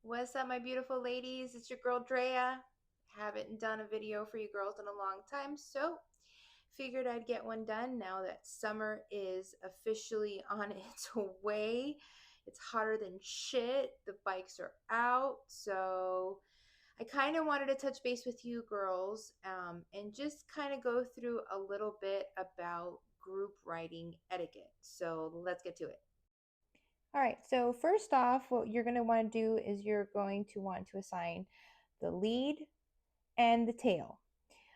What's up, my beautiful ladies? It's your girl Drea. Haven't done a video for you girls in a long time, so figured I'd get one done now that summer is officially on its way. It's hotter than shit. The bikes are out, so I kind of wanted to touch base with you girls and just kind of go through a little bit about group riding etiquette. So let's get to it. All right, so first off, what you're going to want to do is you're going to want to assign the lead and the tail.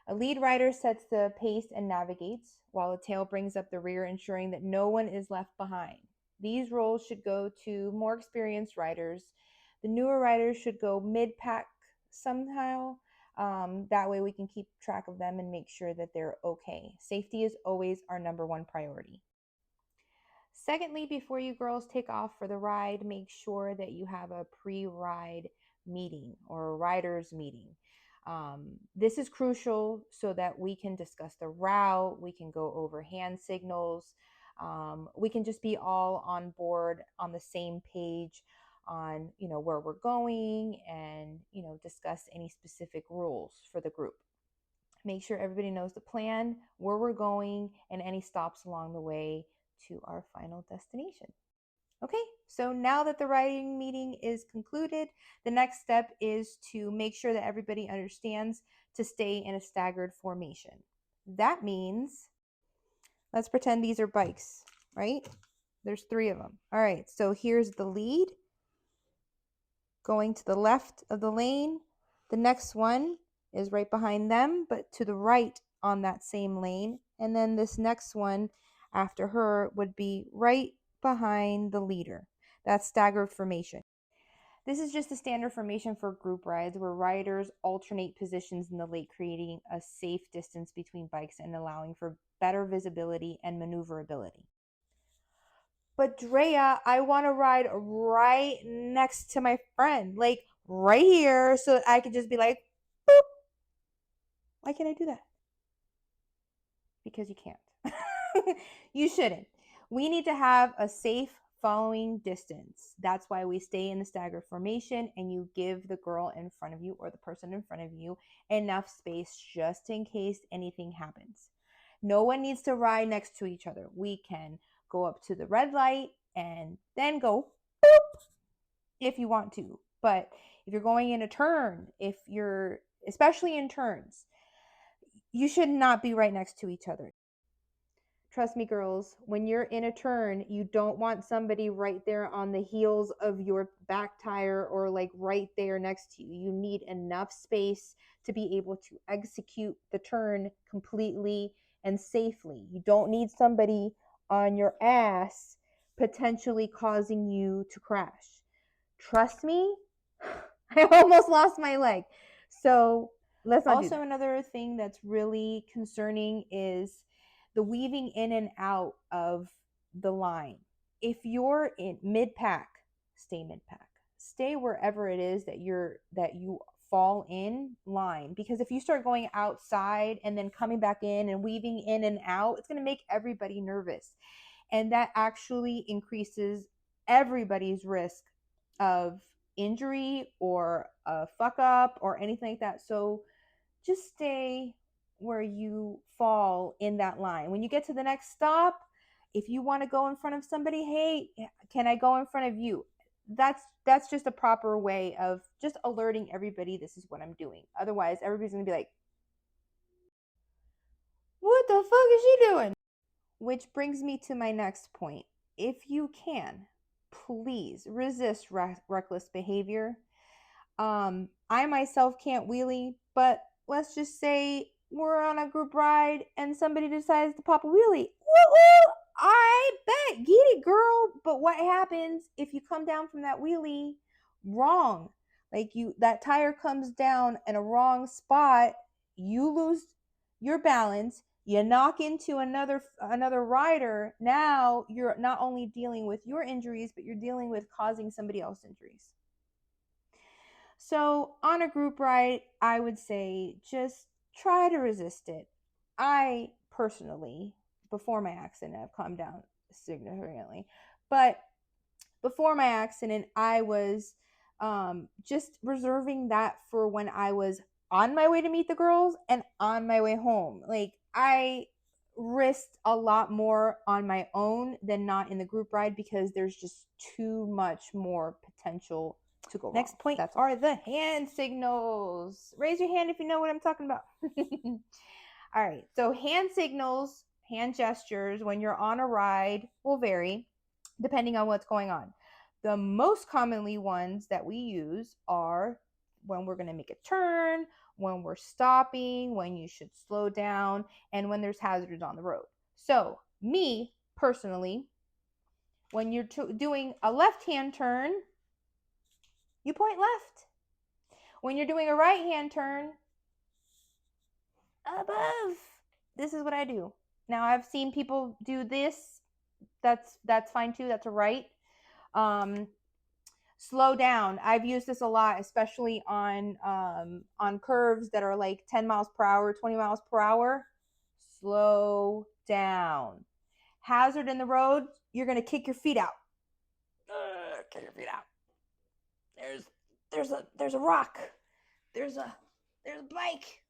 A lead rider sets the pace and navigates, while a tail brings up the rear, ensuring that no one is left behind. These roles should go to more experienced riders. The newer riders should go mid-pack somehow. That way we can keep track of them and make sure that they're okay. Safety is always our number one priority. Secondly, before you girls take off for the ride, make sure that you have a pre-ride meeting or a rider's meeting. This is crucial so that we can discuss the route, we can go over hand signals, we can just be all on board on the same page on where we're going and discuss any specific rules for the group. Make sure everybody knows the plan, where we're going, and any stops along the way to our final destination. Okay, so now that the riding meeting is concluded, the next step is to make sure that everybody understands to stay in a staggered formation. That means, let's pretend these are bikes, right? There's 3 of them. All right, so here's the lead going to the left of the lane. The next one is right behind them, but to the right on that same lane. And then this next one after her would be right behind the leader. That's staggered formation. This is just a standard formation for group rides where riders alternate positions in the lake, creating a safe distance between bikes and allowing for better visibility and maneuverability. But Drea, I want to ride right next to my friend, like right here, so I could just be like, boop. Why can't I do that? Because you can't. You shouldn't. We need to have a safe following distance. That's why we stay in the staggered formation and you give the girl in front of you or the person in front of you enough space just in case anything happens. No one needs to ride next to each other. We can go up to the red light and then go boop if you want to. But if you're going in a turn, especially in turns, you should not be right next to each other. Trust me, girls, when you're in a turn, you don't want somebody right there on the heels of your back tire or like right there next to you. You need enough space to be able to execute the turn completely and safely. You don't need somebody on your ass potentially causing you to crash. Trust me, I almost lost my leg. So let's not do that. Also, another thing that's really concerning is the weaving in and out of the line. If you're in mid-pack, stay mid-pack. Stay wherever it is that you fall in line, because if you start going outside and then coming back in and weaving in and out, it's going to make everybody nervous. And that actually increases everybody's risk of injury or a fuck up or anything like that. So just stay where you fall in that line. When you get to the next stop, if you want to go in front of somebody, hey, can I go in front of you? That's just a proper way of just alerting everybody this is what I'm doing. Otherwise, everybody's going to be like, what the fuck is she doing? Which brings me to my next point. If you can, please resist reckless behavior. I myself can't wheelie, but let's just say we're on a group ride and somebody decides to pop a wheelie. Woo-hoo! I bet, get it, girl. But what happens if you come down from that wheelie wrong? Like that tire comes down in a wrong spot, you lose your balance, you knock into another rider. Now you're not only dealing with your injuries, but you're dealing with causing somebody else injuries. So on a group ride, I would say just try to resist it. I personally, before my accident, I've calmed down significantly, but before my accident, I was Just reserving that for when I was on my way to meet the girls and on my way home. Like, I risked a lot more on my own than not in the group ride because there's just too much more potential to go wrong. Next point are the hand signals. Raise your hand if you know what I'm talking about. All right, so hand signals, hand gestures when you're on a ride will vary depending on what's going on. The most commonly ones that we use are when we're going to make a turn, when we're stopping, when you should slow down, and when there's hazards on the road. So, me personally, when you're doing a left-hand turn, you point left. When you're doing a right-hand turn, above. This is what I do. Now, I've seen people do this. That's fine too. That's a right. Slow down. I've used this a lot, especially on curves that are like 10 miles per hour, 20 miles per hour. Slow down. Hazard in the road, you're going to kick your feet out. Kick your feet out. There's a rock. There's a bike.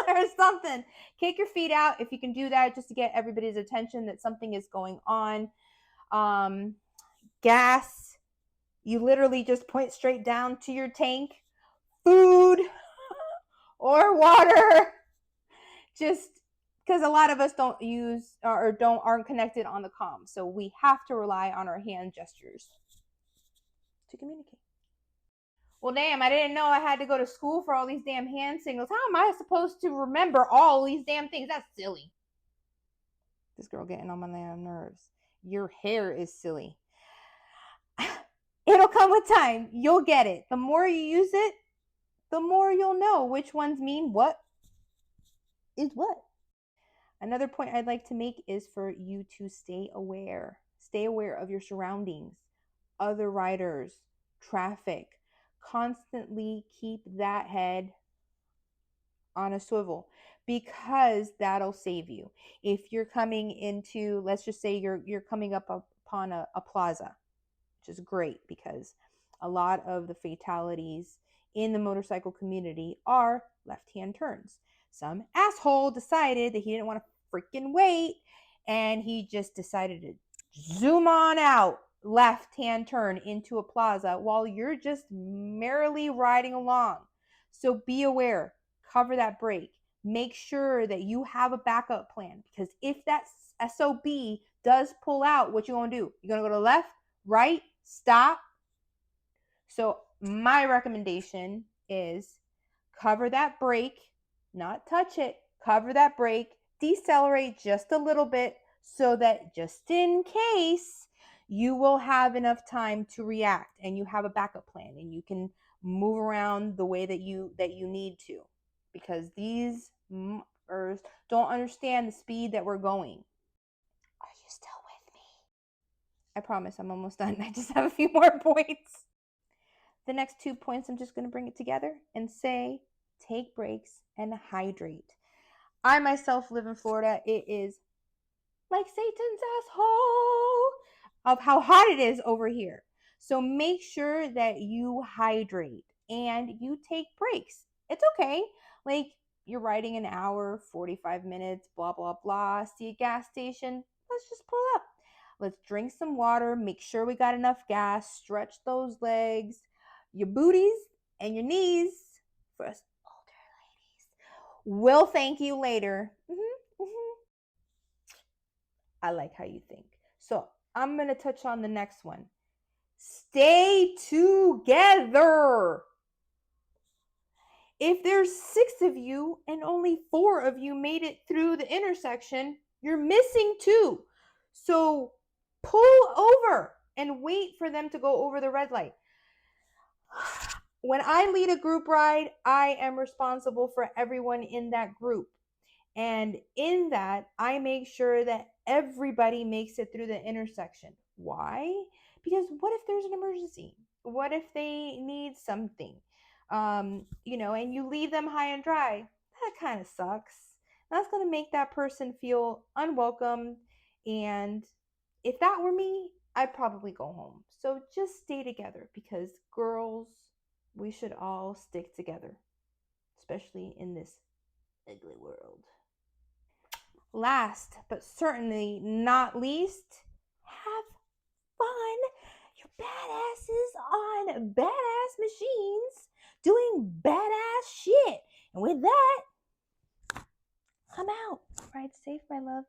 Or something. Kick your feet out if you can do that, just to get everybody's attention that something is going on. Gas, you literally just point straight down to your tank. Food or water, just because a lot of us don't use or aren't connected on the comm, so we have to rely on our hand gestures to communicate. Well, damn, I didn't know I had to go to school for all these damn hand signals. How am I supposed to remember all these damn things? That's silly. This girl getting on my damn nerves. Your hair is silly. It'll come with time. You'll get it. The more you use it, the more you'll know which ones mean what is what. Another point I'd like to make is for you to stay aware. Stay aware of your surroundings, other riders, traffic. Constantly keep that head on a swivel because that'll save you. If you're coming into, let's just say you're coming up upon a plaza, which is great because a lot of the fatalities in the motorcycle community are left-hand turns. Some asshole decided that he didn't want to freaking wait, and he just decided to zoom on out, left-hand turn into a plaza while you're just merrily riding along. So be aware, cover that brake. Make sure that you have a backup plan, because if that SOB does pull out, what you gonna do? You're gonna go to left, right, stop. So my recommendation is cover that brake, not touch it, cover that brake, decelerate just a little bit so that just in case you will have enough time to react and you have a backup plan and you can move around the way that you need to, because these don't understand the speed that we're going. Are you still with me? I promise I'm almost done. I just have a few more points. The next 2 points, I'm just going to bring it together and say, take breaks and hydrate. I myself live in Florida. It is like Satan's asshole of how hot it is over here. So make sure that you hydrate and you take breaks. It's okay. Like, you're riding an hour, 45 minutes, blah, blah, blah. See a gas station. Let's just pull up. Let's drink some water. Make sure we got enough gas. Stretch those legs, your booties, and your knees. For us older ladies, we'll thank you later. I like how you think. So I'm going to touch on the next one. Stay together. If there's 6 of you and only 4 of you made it through the intersection, you're missing 2. So pull over and wait for them to go over the red light. When I lead a group ride, I am responsible for everyone in that group. And in that, I make sure that everybody makes it through the intersection. Why? Because what if there's an emergency? What if they need something? And you leave them high and dry. That kind of sucks. That's going to make that person feel unwelcome. And if that were me, I'd probably go home. So just stay together, because girls, we should all stick together, especially in this ugly world. Last but certainly not least, have fun. Your badasses on badass machines doing badass shit. And with that, I'm out. Ride safe, my loves.